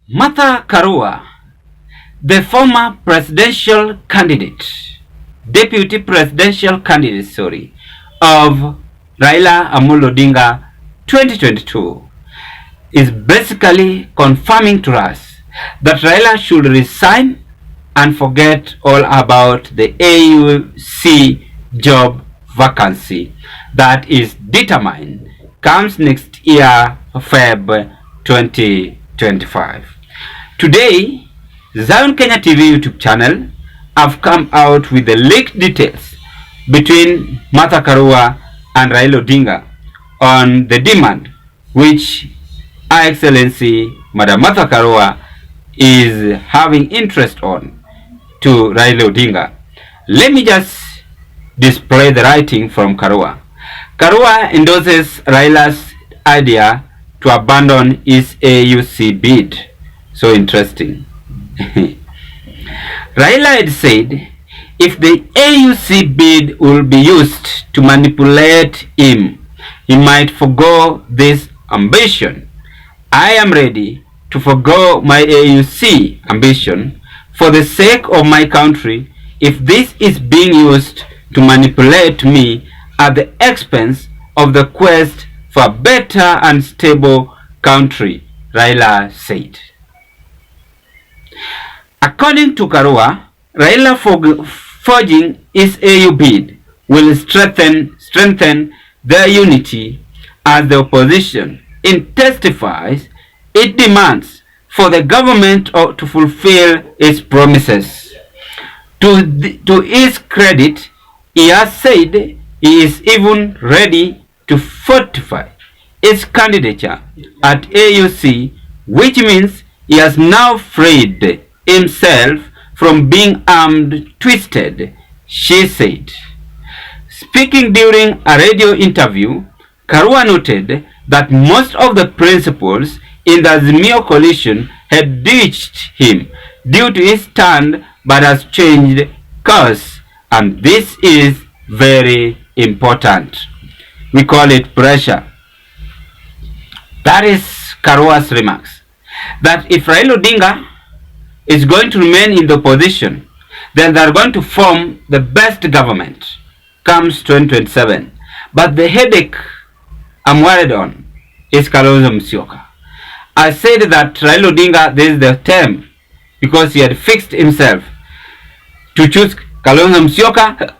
Martha Karua, the former deputy presidential candidate, of Raila Amolo Odinga 2022, is basically confirming to us that Raila should resign and forget all about the AUC job vacancy that is determined comes next year, Feb 2025. Today, Zion Kenya TV YouTube channel have come out with the leaked details between Martha Karua and Raila Odinga on the demand which Her Excellency Madam Martha Karua is having interest on to Raila Odinga. Let me just display the writing from Karua. Karua endorses Raila's idea to abandon his AUC bid. So interesting. Raila had said if the AUC bid will be used to manipulate him, he might forgo this ambition. I am ready to forgo my AUC ambition for the sake of my country if this is being used to manipulate me at the expense of the quest for a better and stable country, Raila said. According to Karua, Raila forging his AU bid will strengthen their unity as the opposition intensifies its demands for the government to fulfill its promises. To his credit, he has said he is even ready to fortify his candidature at AUC, which means he has now freed himself from being armed twisted, she said. Speaking during a radio interview, Karua noted that most of the principals in the Azimio coalition had ditched him due to his stand but has changed course, and this is very important. We call it pressure. That is Karua's remarks. That if Raila Odinga is going to remain in the opposition, then they are going to form the best government comes 2027. But the headache I'm worried on is Kalonzo Musyoka. I said that Raila Odinga, this is the term, because he had fixed himself to choose Kalonzo Musyoka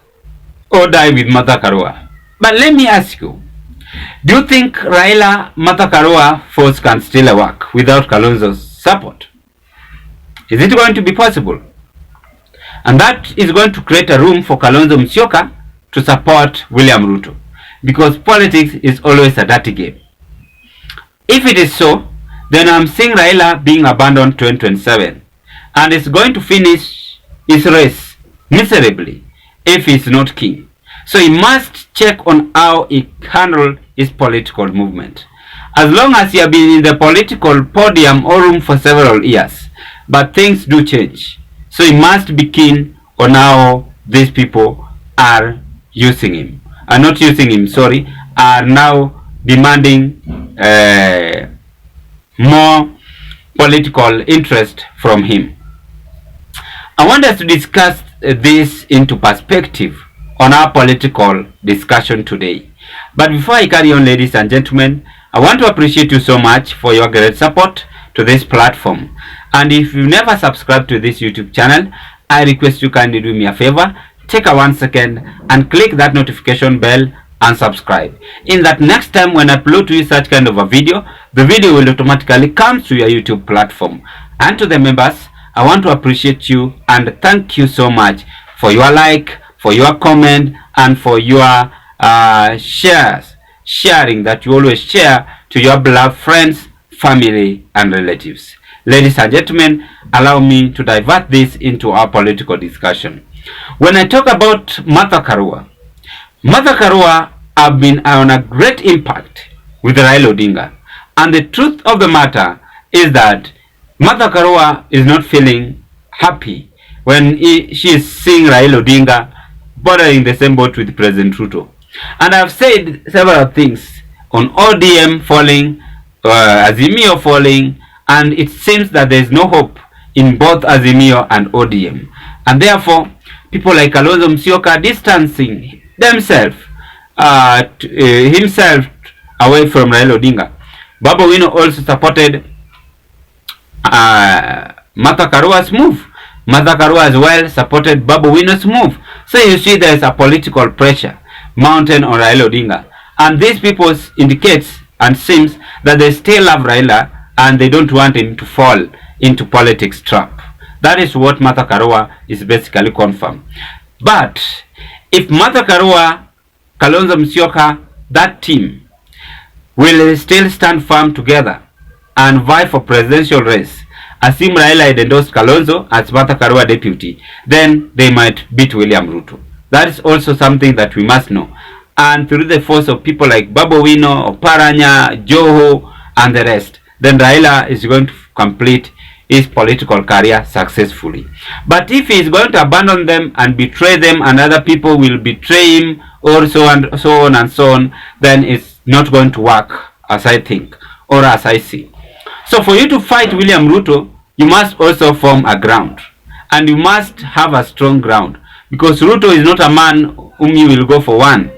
or die with Martha Karua. But let me ask you, do you think Raila Martha Karua force can still work without Kalonzo's support? Is it going to be possible? And that is going to create a room for Kalonzo Musyoka to support William Ruto, because politics is always a dirty game. If it is so, then I'm seeing Raila being abandoned 2027, and is going to finish his race miserably if he's not king. So he must check on how he handled his political movement. As long as he has been in the political podium or room for several years, but things do change. So he must be keen on how these people are using him. Are not using him, sorry, are now demanding more political interest from him. I want us to discuss this into perspective on our political discussion today. But before I carry on, ladies and gentlemen, I want to appreciate you so much for your great support to this platform. And if you've never subscribed to this YouTube channel, I request you kindly do me a favor, take a 1 second and click that notification bell and subscribe. In that next time when I upload to you such kind of a video, the video will automatically come to your YouTube platform. And to the members, I want to appreciate you and thank you so much for your like, for your comment, and for your sharing that you always share to your beloved friends, family, and relatives. Ladies and gentlemen, allow me to divert this into our political discussion. When I talk about Martha Karua have been on a great impact with Raila Odinga. And the truth of the matter is that Martha Karua is not feeling happy when she is seeing Raila Odinga bordering the same boat with President Ruto. And I've said several things on ODM falling, Azimio falling, and it seems that there is no hope in both Azimio and ODM, and therefore people like Kalonzo Musyoka distancing themselves himself away from Raila Odinga. Babu Owino also supported Martha Karua's move. Martha Karua as well supported Babu Owino's move. So you see there is a political pressure mounted on Raila Odinga, and these people indicates and seems that they still love Raila and they don't want him to fall into politics trap. That is what Martha Karua is basically confirmed. But if Martha Karua, Kalonzo Musyoka, that team will still stand firm together and vie for presidential race, assume Raila had endorsed Kalonzo as Martha Karua deputy, then they might beat William Ruto. That is also something that we must know. And through the force of people like Babu Owino, Oparanya, Joho, and the rest, then Raila is going to complete his political career successfully. But if he is going to abandon them and betray them, and other people will betray him, or so and so on and so on, then it's not going to work, as I think, or as I see. So for you to fight William Ruto, you must also form a ground, and you must have a strong ground, because Ruto is not a man whom you will go for one.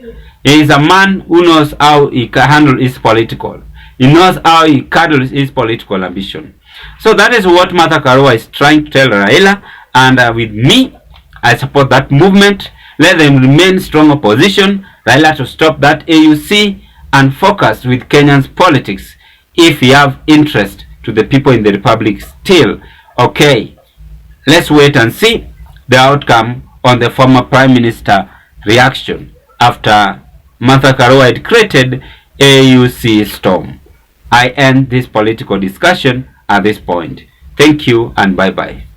He is a man who knows how he can handle his political. He knows how he handles his political ambition. So that is what Martha Karua is trying to tell Raila, and with me, I support that movement. Let them remain strong opposition. Raila to stop that AUC and focus with Kenyan's politics if you have interest to the people in the republic still. Okay, let's wait and see the outcome on the former Prime Minister reaction after Martha Karua had created AUC storm. I end this political discussion at this point. Thank you and bye-bye.